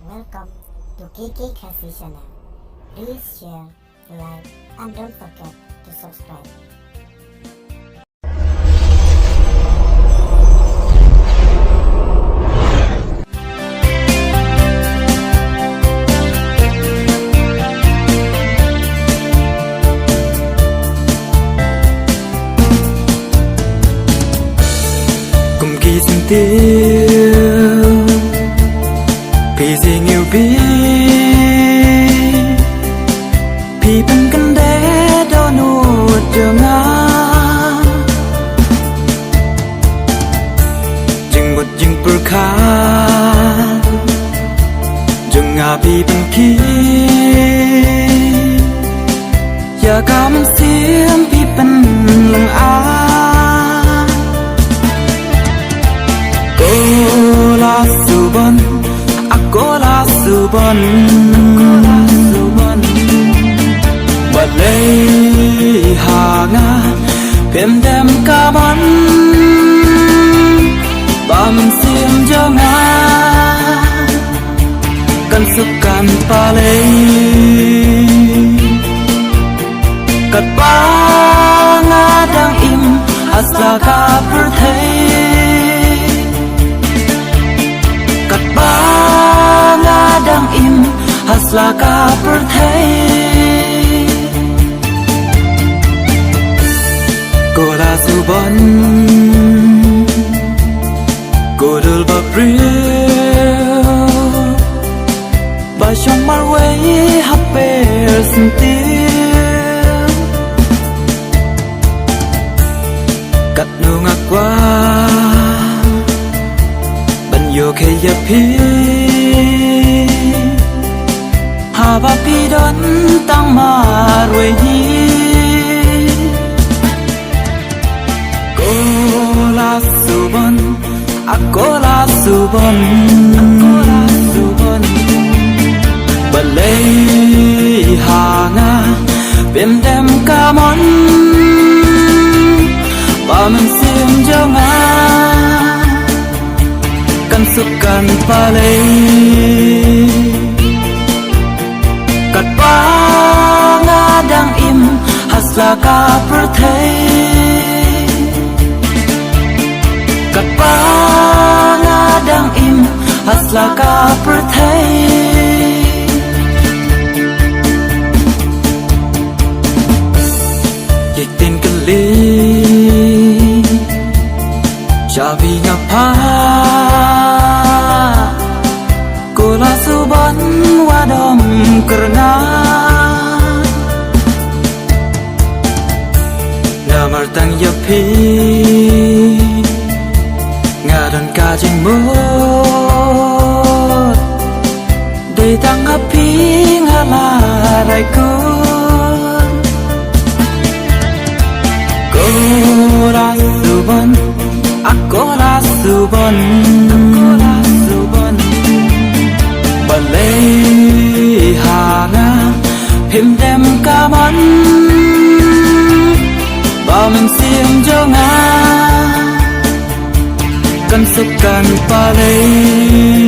welcome to KK Cafe channel. Please share, like, and don't forget to subscribe. Cùng kỳ xin tiêu vì gì nhiều biết vì bên cạnh đế đó nuột chờ ngã chừng một chừng bờ khá chừng ngã vì bên kiaอย่าคำเสียงพี่เป็นหลังอาKola suban, akola suban, balay hanga, pem dem kaman, bam sim jonga, kan sukan palay, kat banga dang im, asla ka perthai. Đang im hasla ka perthai kola suban kodul bapriu ba chong marway happe sentir kat no ngakwa ban yo khe yapi Haba pidon tang marway hi Kola suban, akola suban Balay hanga, bim dem kamon Baman sim jonga Kan sukan palay Kat banga dang im hasla ka perthai Kat banga dang im hasla ka perthai Yek tin kali Javi ngapa Kola suban wadom kerna Namar tang yapi Ngadan kajing mut Day tang api ngalaray kun Kola suban Akola suban Balay hanga Him dem kaman Baman sim jonga Kan sukan palay